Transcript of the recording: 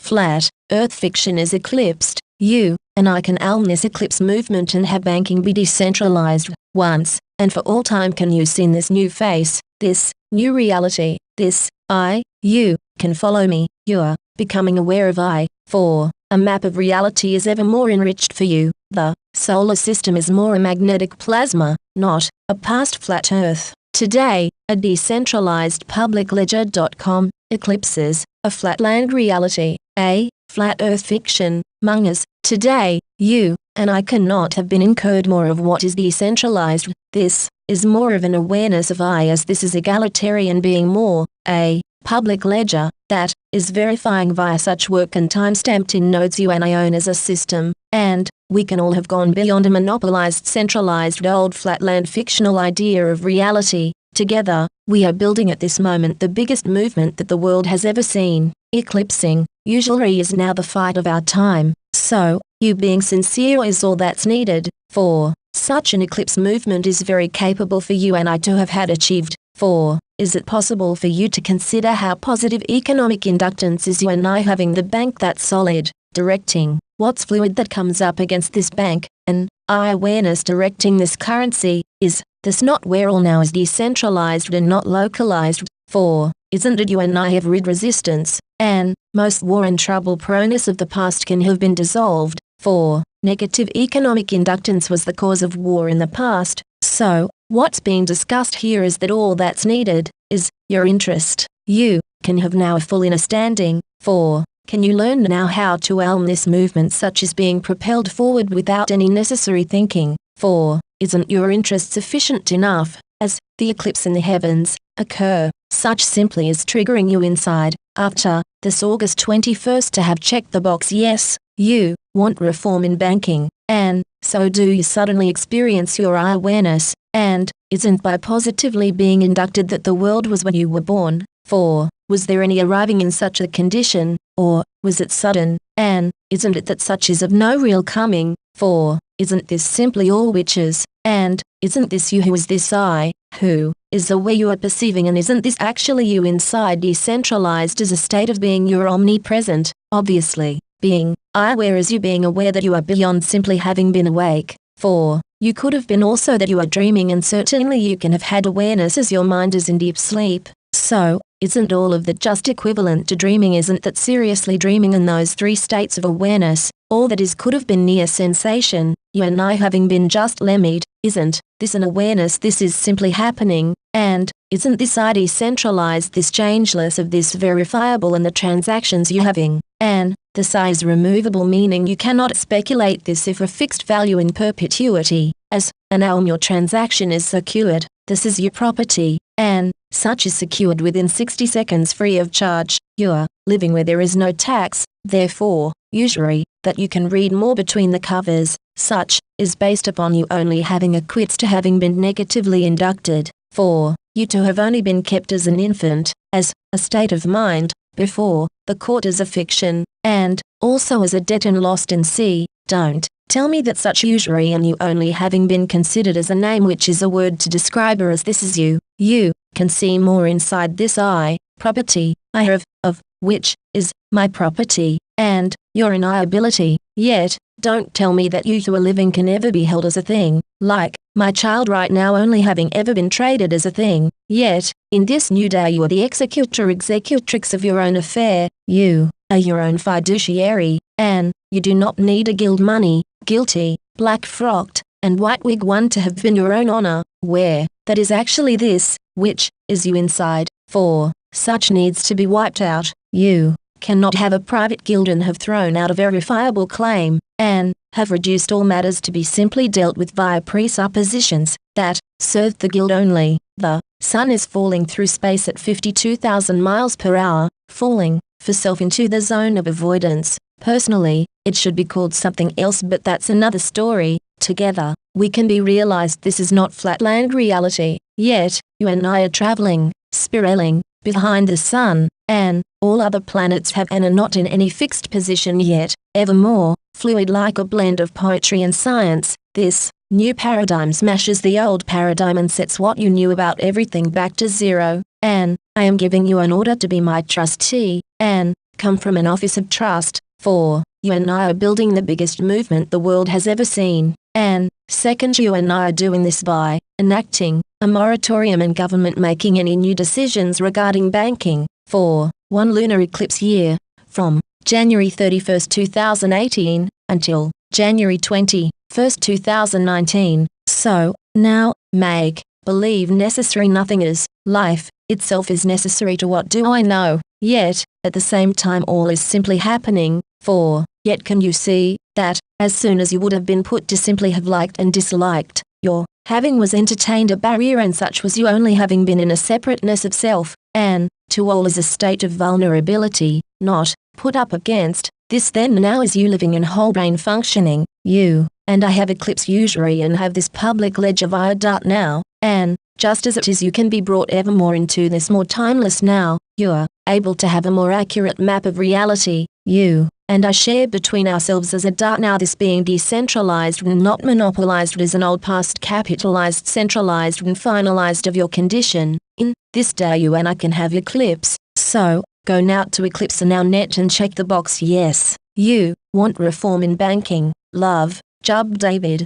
flat Earth fiction is eclipsed. You and I can elm this eclipse movement and have banking be decentralized, once and for all time. Can you see this new face, this new reality, this you can follow me, you're becoming aware of for a map of reality is ever more enriched for you. The solar system is more a magnetic plasma, not a past flat Earth. Today, a decentralized public ledger.com eclipses a flatland reality, a flat Earth fiction. Among us, today, you and I cannot have been incurred more of what is decentralized. This is more of an awareness of I, as this is egalitarian being, more a public ledger that is verifying via such work and time-stamped in nodes you and I own as a system, and we can all have gone beyond a monopolized, centralized, old flatland fictional idea of reality. Together, we are building at this moment the biggest movement that the world has ever seen. Eclipsing usury is now the fight of our time, so you being sincere is all that's needed. For such an eclipse movement is very capable for you and I to have had achieved. For is it possible for you to consider how positive economic inductance is, you and I having the bank that's solid, directing what's fluid that comes up against this bank, and I awareness directing this currency? Is this not where all now is decentralized and not localized? For isn't it you and I have rid resistance, and most war and trouble proneness of the past can have been dissolved? For negative economic inductance was the cause of war in the past, so what's being discussed here is that all that's needed is your interest. You can have now a full understanding. For can you learn now how to elm this movement such as being propelled forward without any necessary thinking? For isn't your interest sufficient enough, as the eclipse in the heavens occur, such simply as triggering you inside, after this August 21st, to have checked the box yes, you want reform in banking, and so do you suddenly experience your awareness, and isn't by positively being inducted that the world was when you were born? For was there any arriving in such a condition, or was it sudden, and isn't it that such is of no real coming? For isn't this simply all witches, and isn't this you who is this I, who is aware you are perceiving, and isn't this actually you inside, decentralized as a state of being? You're omnipresent, obviously, being I-aware as you being aware that you are beyond simply having been awake. For you could have been also that you are dreaming, and certainly you can have had awareness as your mind is in deep sleep. So isn't all of that just equivalent to dreaming? Isn't that seriously dreaming in those three states of awareness? All that is could have been near sensation, you and I having been just lemmied. Isn't this an awareness? This is simply happening, and isn't this I decentralized, this changeless of this verifiable, and the transactions you having, and the I is removable, meaning you cannot speculate this if a fixed value in perpetuity, as an elm your transaction is secured. This is your property, and such is secured within 60 seconds free of charge. You're living where there is no tax, therefore, usury, that you can read more between the covers, such is based upon you only having acquits to having been negatively inducted. For you to have only been kept as an infant, as a state of mind, before the court as a fiction, and also as a debt and lost in sea. Don't tell me that such usury and you only having been considered as a name, which is a word to describe her as this is you. You can see more inside this I, property, I have, of which is my property, and your inability. Yet, don't tell me that you who are living can ever be held as a thing, like my child right now only having ever been traded as a thing. Yet, in this new day you are the executrix of your own affair. You are your own fiduciary, and you do not need a guild money, guilty, black-frocked, and white-wig one to have been your own honor, where that is actually this, which is you inside. For such needs to be wiped out. You cannot have a private guild and have thrown out a verifiable claim, and have reduced all matters to be simply dealt with via presuppositions that serve the guild only. The sun is falling through space at 52,000 miles per hour, falling for self into the zone of avoidance. Personally, it should be called something else, but that's another story. Together, we can be realized this is not flatland reality. Yet, you and I are traveling, spiraling, behind the sun, and all other planets have and are not in any fixed position yet, evermore, fluid like a blend of poetry and science. This new paradigm smashes the old paradigm and sets what you knew about everything back to zero, and I am giving you an order to be my trustee, and come from an office of trust, for you and I are building the biggest movement the world has ever seen, and second, you and I are doing this by enacting a moratorium and government making any new decisions regarding banking for one lunar eclipse year, from January 31st, 2018, until January 21st, 2019. So, now, make believe necessary nothing is, life itself is necessary to what do I know, yet, at the same time all is simply happening, for, yet can you see, that, as soon as you would have been put to simply have liked and disliked, your having was entertained a barrier, and such was you only having been in a separateness of self, and, to all is a state of vulnerability, not, put up against, this then now is you living in whole brain functioning, you, and I have Eclipse usury and have this public ledger via .now, and, just as it is you can be brought evermore into this more timeless now, you're able to have a more accurate map of reality, you and I share between ourselves as a .now, this being decentralized and not monopolized as an old past capitalized, centralized and finalized of your condition. In this day you and I can have Eclipse, so go now to Eclipse.now net and check the box yes, you want reform in banking. Love, Jub David.